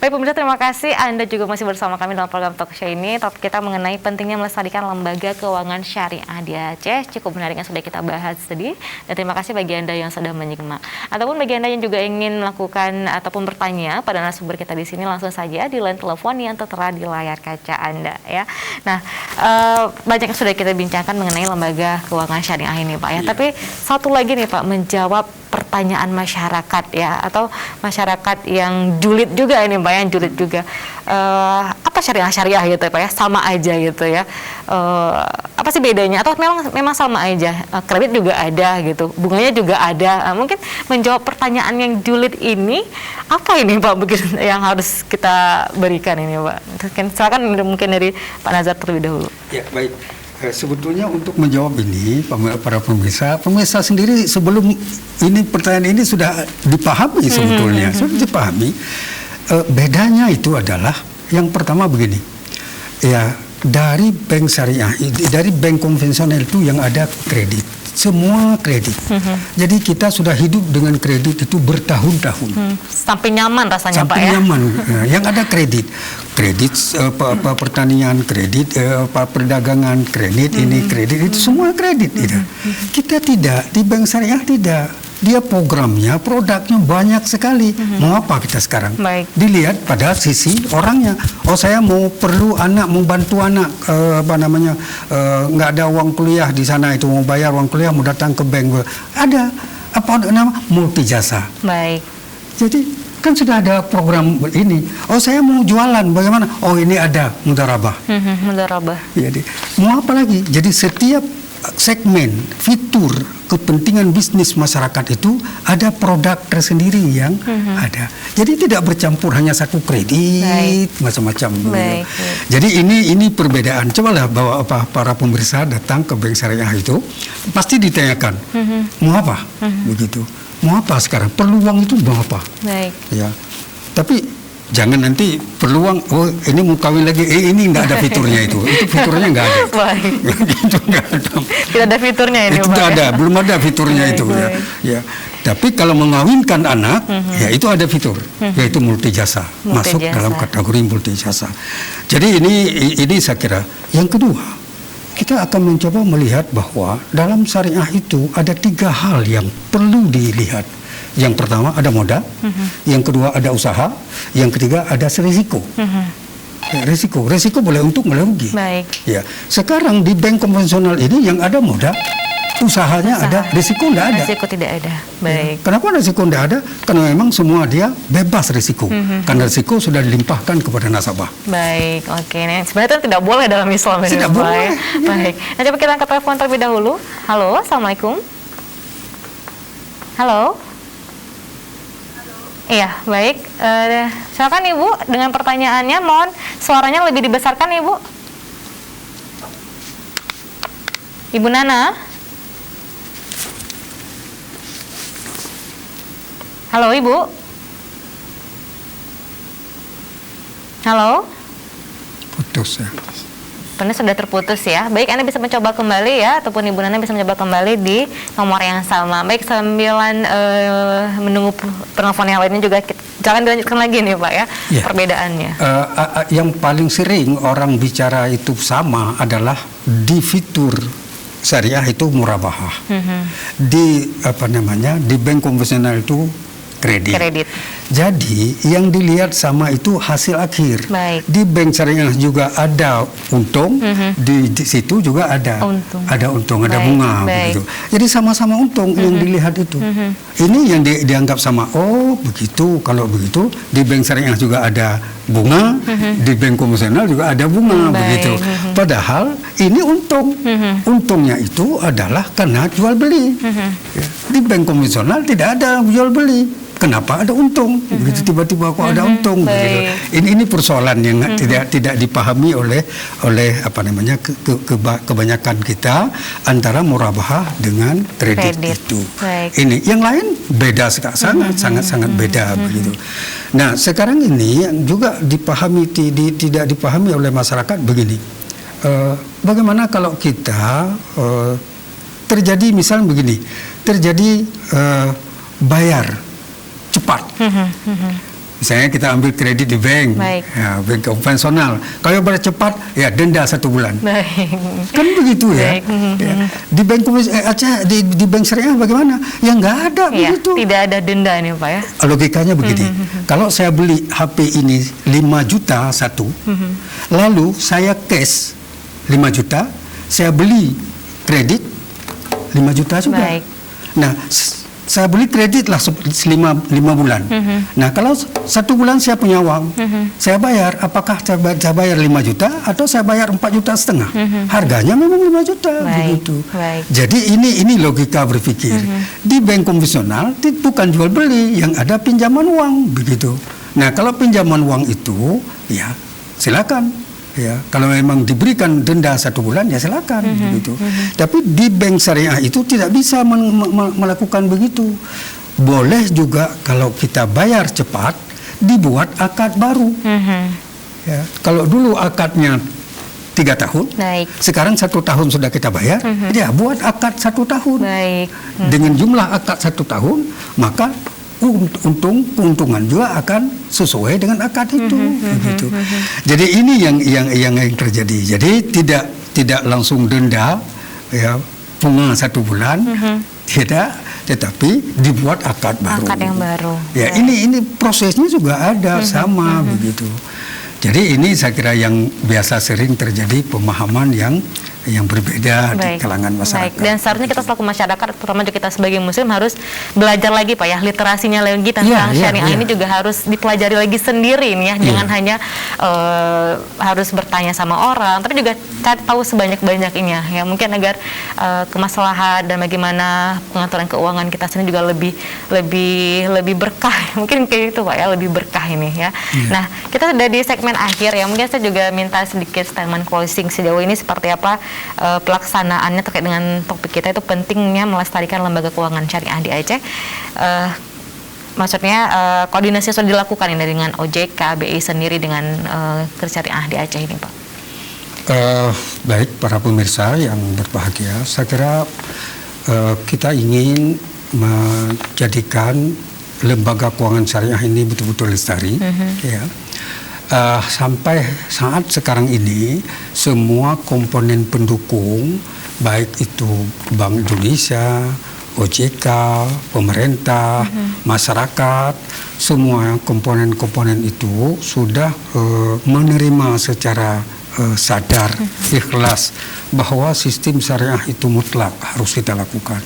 Baik pemirsa, terima kasih Anda juga masih bersama kami dalam program Talk Show ini. Topik kita mengenai pentingnya melestarikan lembaga keuangan syariah di Aceh. Cukup menarik yang sudah kita bahas tadi. Dan terima kasih bagi Anda yang sudah menyimak. Ataupun bagi Anda yang juga ingin melakukan ataupun bertanya pada narasumber kita di sini, langsung saja di line telepon yang tertera di layar kaca Anda ya. Nah, banyak yang sudah kita bincangkan mengenai lembaga keuangan syariah ini Pak ya. Tapi satu lagi nih Pak, menjawab pertanyaan masyarakat ya, atau masyarakat yang julid juga ini Pak, yang julid juga, apa syariah gitu ya Pak ya, sama aja gitu ya, apa sih bedanya, atau memang sama aja, kredit juga ada gitu, bunganya juga ada. Mungkin menjawab pertanyaan yang julid ini, apa ini Pak begitu yang harus kita berikan ini Pak? Silakan mungkin dari Pak Nazar terlebih dahulu. Ya baik. Sebetulnya untuk menjawab ini, para pemirsa sendiri sebelum ini pertanyaan ini sudah dipahami sebetulnya, sudah dipahami. Bedanya itu adalah yang pertama begini, ya dari bank syariah, dari bank konvensional itu yang ada kredit, semua kredit. Jadi kita sudah hidup dengan kredit itu bertahun-tahun. Sampai nyaman rasanya Sampai Pak ya. Nyaman. Yang ada kredit pertanian kredit, perdagangan kredit, ini kredit itu semua kredit. Kita tidak, di bank syariah tidak. Dia programnya, produknya banyak sekali. Mau apa kita sekarang? Baik. Dilihat pada sisi orangnya. Oh saya mau bantu anak, nggak ada uang kuliah di sana, itu mau bayar uang kuliah, mau datang ke bank. Ada multi jasa. Baik. Jadi kan sudah ada program ini. Oh saya mau jualan, bagaimana? Oh ini ada mudharabah. Mudharabah. Jadi mau apa lagi? Jadi setiap segmen, fitur, kepentingan bisnis masyarakat itu ada produk tersendiri yang ada. Jadi tidak bercampur hanya satu kredit, macam-macam. Jadi ini perbedaan. Cobalah bawa para pemirsa datang ke bank syariah itu, pasti ditanyakan, mau apa? Begitu. Mau apa sekarang? Perlu uang itu mau apa? Baik. Ya. Tapi jangan nanti perlu uang, oh ini mau kawin lagi, ini nggak ada fiturnya itu fiturnya nggak ada. Baik. Itu nggak ada. Tidak ada fiturnya ini itu nggak ada, belum ada fiturnya itu ya. Tapi kalau mengawinkan anak, ya itu ada fitur, yaitu multi jasa, masuk dalam kategori multi jasa. Jadi ini saya kira. Yang kedua, kita akan mencoba melihat bahwa dalam syariah itu ada 3 hal yang perlu dilihat. Yang pertama ada modal, yang kedua ada usaha, yang ketiga ada risiko. Ya, risiko boleh untung boleh rugi. Baik. Ya, sekarang di bank konvensional ini yang ada modal, usahanya ada, risiko tidak ada. Risiko tidak ada. Baik. Ya. Kenapa risiko tidak ada? Karena memang semua dia bebas risiko. Karena risiko sudah dilimpahkan kepada nasabah. Baik, oke. Nah, sebenarnya itu tidak boleh dalam Islam. Tidak boleh. Baik. Nah, coba kita angkat telepon terlebih dahulu. Halo, assalamualaikum. Halo. Iya, baik. Silakan Ibu dengan pertanyaannya. Mohon suaranya lebih dibesarkan Ibu. Ibu Nana. Halo Ibu. Halo. Putus ya. Ini sudah terputus ya. Baik, Anda bisa mencoba kembali ya, ataupun Ibu Nana bisa mencoba kembali di nomor yang sama. Baik, sambilan menunggu penelpon yang lainnya juga, jangan dilanjutkan lagi nih Pak ya, perbedaannya. Yang paling sering orang bicara itu sama adalah di fitur syariah itu murabahah. Di di bank konvensional itu kredit. Jadi yang dilihat sama itu hasil akhir. Baik. Di bank syariah juga ada untung, di situ juga ada untung, ada bunga begitu. Jadi sama-sama untung yang dilihat itu. Ini yang dianggap sama. Oh begitu. Kalau begitu di bank syariah juga ada bunga, di bank konvensional juga ada bunga begitu. Padahal ini untung. Untungnya itu adalah karena jual beli. Ya. Di bank konvensional tidak ada jual beli. Kenapa ada untung? Begitu tiba-tiba kok ada untung. Ini persoalan yang tidak dipahami oleh kebanyakan kita antara murabahah dengan kredit itu. Ini yang lain beda sangat beda begitu. Nah sekarang ini juga tidak dipahami oleh masyarakat begini. Bagaimana kalau kita terjadi misalnya begini, terjadi bayar cepat. Misalnya kita ambil kredit di bank, ya, bank konvensional. Kalau bercepat, ya denda 1 bulan. Kan begitu ya. Ya. Di bank Aceh, di bank syariah bagaimana? Ya nggak ada begitu. Tidak ada denda nih Pak ya. Logikanya begini. Kalau saya beli HP ini 5 juta satu, lalu saya cash 5 juta, saya beli kredit 5 juta juga. Nah, saya beli kredit lah 5 bulan. Nah, kalau 1 bulan saya punya uang, saya bayar. Apakah saya bayar 5 juta atau saya bayar 4,5 juta? Harganya memang 5 juta. Begitu. Jadi ini logika berpikir. Di bank konvensional bukan jual beli, yang ada pinjaman uang. Begitu. Nah, kalau pinjaman uang itu, ya silakan. Ya, kalau memang diberikan denda 1 bulan ya silakan begitu. Tapi di bank syariah itu tidak bisa melakukan begitu. Boleh juga kalau kita bayar cepat dibuat akad baru. Ya, kalau dulu akadnya 3 tahun, sekarang 1 tahun sudah kita bayar, ya buat akad 1 tahun. Dengan jumlah akad 1 tahun, maka keuntungan juga akan sesuai dengan akad itu. Begitu. Jadi ini yang terjadi. Jadi tidak langsung denda, ya bunga 1 bulan, tidak, tetapi dibuat akad baru. Akad yang baru. Ya ini prosesnya juga ada sama begitu. Jadi ini saya kira yang biasa sering terjadi pemahaman yang berbeda di kalangan masyarakat. Dan seharusnya kita selaku masyarakat, terutama juga kita sebagai muslim harus belajar lagi Pak ya, literasinya lagi tentang syariah ini juga harus dipelajari lagi sendiri nih ya. Jangan hanya harus bertanya sama orang, tapi juga cari tahu sebanyak-banyaknya ya, mungkin agar kemaslahan dan bagaimana pengaturan keuangan kita sendiri juga lebih berkah. Mungkin kayak gitu Pak ya, lebih berkah ini ya. Nah, kita sudah di segmen akhir ya. Mungkin saya juga minta sedikit statement closing sejauh ini seperti apa pelaksanaannya terkait dengan topik kita, itu pentingnya melestarikan lembaga keuangan syariah di Aceh. Maksudnya koordinasi sudah dilakukan ini dengan OJK, BI sendiri dengan syariah di Aceh ini Pak. Baik para pemirsa yang berbahagia, saya kira kita ingin menjadikan lembaga keuangan syariah ini betul-betul lestari, ya. Sampai saat sekarang ini semua komponen pendukung, baik itu Bank Indonesia, OJK, pemerintah, masyarakat, semua komponen-komponen itu sudah menerima secara sadar, ikhlas bahwa sistem syariah itu mutlak harus kita lakukan.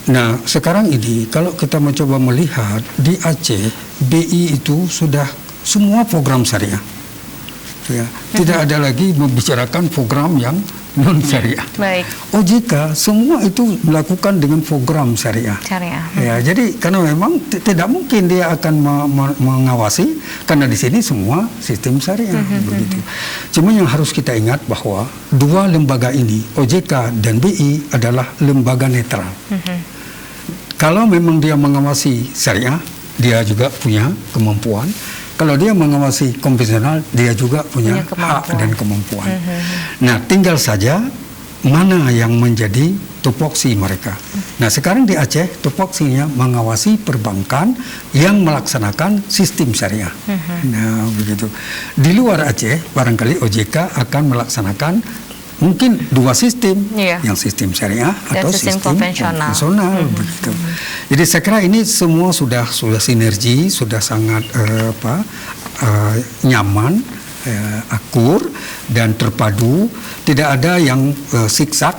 Nah, sekarang ini kalau kita mencoba melihat di Aceh, BI itu sudah semua program syariah. Ya, tidak ada lagi membicarakan program yang non syariah. OJK semua itu melakukan dengan program syariah. Ya, jadi karena memang tidak mungkin dia akan mengawasi, karena di sini semua sistem syariah begitu. Cuma yang harus kita ingat bahwa dua lembaga ini, OJK dan BI, adalah lembaga netral. Kalau memang dia mengawasi syariah, dia juga punya kemampuan. Kalau dia mengawasi konvensional, dia juga punya hak dan kemampuan. Nah, tinggal saja mana yang menjadi tupoksi mereka. Nah, sekarang di Aceh, tupoksinya mengawasi perbankan yang melaksanakan sistem syariah. Nah, begitu. Di luar Aceh, barangkali OJK akan melaksanakan mungkin dua sistem, yang sistem syariah atau sistem konvensional begitu. Jadi saya kira ini semua sudah sinergi, sudah sangat nyaman, akur dan terpadu. Tidak ada yang zigzag,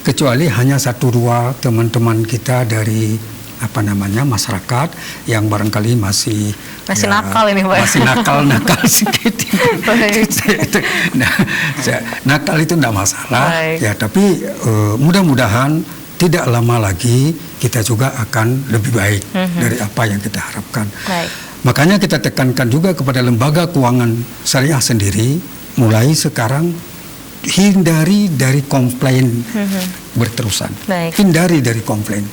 kecuali hanya 1-2 teman-teman kita dari masyarakat yang barangkali masih nakal ini Pak. Masih nakal sedikit. Nah, nakal itu tidak masalah. Ya, tapi mudah-mudahan tidak lama lagi kita juga akan lebih baik dari apa yang kita harapkan. Makanya kita tekankan juga kepada lembaga keuangan syariah sendiri, mulai sekarang hindari dari komplain berterusan. Hindari dari komplain.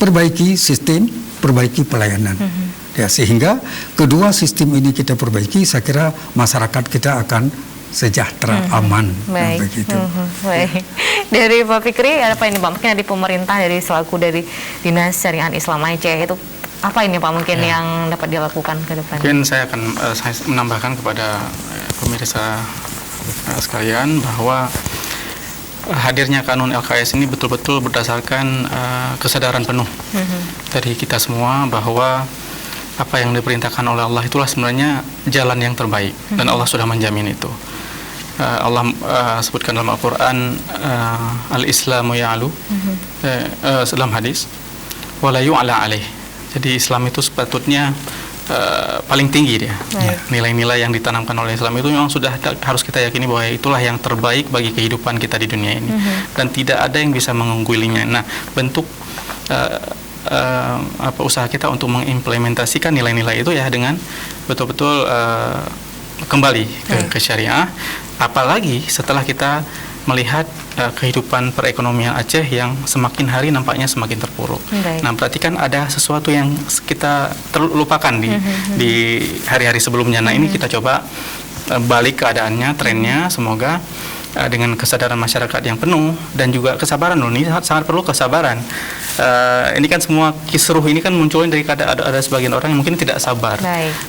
Perbaiki sistem, perbaiki pelayanan. Ya, sehingga kedua sistem ini kita perbaiki, saya kira masyarakat kita akan sejahtera, aman. Begitu. Dari Pak Fikri, apa ini Pak? Mungkin dari pemerintah, dari selaku dari Dinas Syariah Islam Aceh, itu Apa ini Pak mungkin yang dapat dilakukan ke depan? Mungkin saya akan saya menambahkan kepada pemirsa sekalian bahwa hadirnya kanun LKS ini betul-betul berdasarkan kesadaran penuh dari kita semua bahwa apa yang diperintahkan oleh Allah itulah sebenarnya jalan yang terbaik dan Allah sudah menjamin itu. Allah sebutkan dalam Al-Quran al-Islamu ya'lu dalam hadis wala yu'la alaih. Jadi Islam itu sepatutnya paling tinggi dia. Nilai-nilai yang ditanamkan oleh Islam itu memang sudah harus kita yakini bahwa itulah yang terbaik bagi kehidupan kita di dunia ini dan tidak ada yang bisa mengunggulinya. Nah, bentuk usaha kita untuk mengimplementasikan nilai-nilai itu ya dengan betul-betul kembali ke syariah, apalagi setelah kita melihat kehidupan perekonomian Aceh yang semakin hari nampaknya semakin terpuruk. Nah, berarti kan ada sesuatu yang kita terlupakan di hari-hari sebelumnya. Nah, ini kita coba balik keadaannya, trennya, semoga dengan kesadaran masyarakat yang penuh dan juga kesabaran loh, ini sangat perlu kesabaran. Ini kan semua kisruh ini kan munculnya dari ada sebagian orang yang mungkin tidak sabar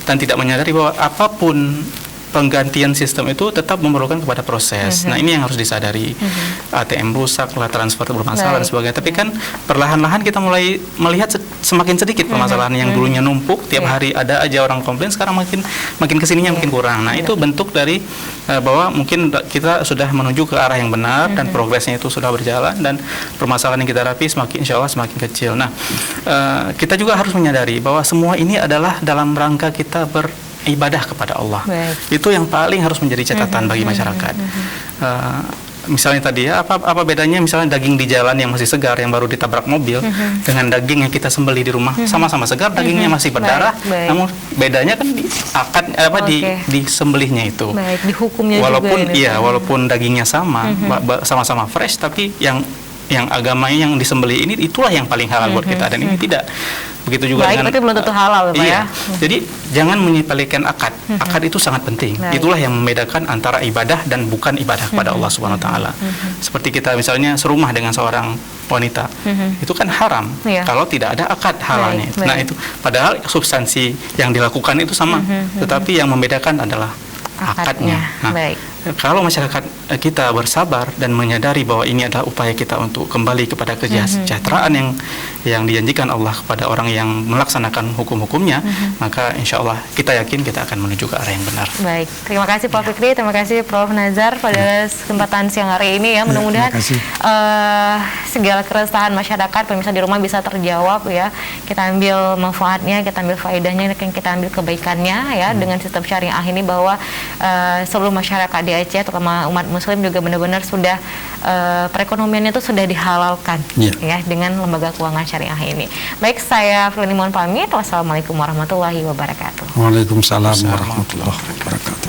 dan tidak menyadari bahwa apapun penggantian sistem itu tetap memerlukan kepada proses. Nah, ini yang harus disadari. ATM rusak, lah transfer bermasalah dan sebagainya. Tapi kan perlahan-lahan kita mulai melihat semakin sedikit permasalahan yang dulunya numpuk, tiap hari ada aja orang komplain, sekarang makin kesininya makin kurang. Nah, itu bentuk dari bahwa mungkin kita sudah menuju ke arah yang benar dan progresnya itu sudah berjalan dan permasalahan yang kita hadapi insya Allah semakin kecil. Nah, kita juga harus menyadari bahwa semua ini adalah dalam rangka kita beribadah kepada Allah. Itu yang paling harus menjadi catatan bagi masyarakat. Misalnya tadi ya, apa bedanya misalnya daging di jalan yang masih segar yang baru ditabrak mobil dengan daging yang kita sembelih di rumah, sama-sama segar, dagingnya masih berdarah, namun bedanya kan di akad di sembelihnya itu. Dihukumnya walaupun juga walaupun dagingnya sama-sama fresh, tapi yang agamanya yang disembelih ini itulah yang paling halal buat kita, dan ini tidak. Begitu juga dengan, tapi belum tentu halal, Pak, ya. Jadi jangan menyepelekan akad. Akad itu sangat penting. Itulah yang membedakan antara ibadah dan bukan ibadah kepada Allah Subhanahu wa taala. Seperti kita misalnya serumah dengan seorang wanita. Itu kan haram kalau tidak ada akad halalnya. Nah, itu padahal substansi yang dilakukan itu sama, tetapi yang membedakan adalah akadnya. Nah, kalau masyarakat kita bersabar dan menyadari bahwa ini adalah upaya kita untuk kembali kepada kesejahteraan yang dijanjikan Allah kepada orang yang melaksanakan hukum-hukumnya, maka insya Allah kita yakin kita akan menuju ke arah yang benar. Baik, terima kasih Prof. Fikri, terima kasih Prof. Nazar pada kesempatan siang hari ini ya. Mudah-mudahan segala keresahan masyarakat pemirsa di rumah bisa terjawab ya. Kita ambil manfaatnya, kita ambil faedahnya, kita ambil kebaikannya ya dengan sistem syariah ini, bahwa seluruh masyarakat di Aceh, terutama umat muslim juga benar-benar sudah perekonomiannya itu sudah dihalalkan ya dengan lembaga keuangan syariah ini. Baik, saya Fluini mohon pamit. Wassalamualaikum warahmatullahi wabarakatuh. Waalaikumsalam warahmatullahi wabarakatuh.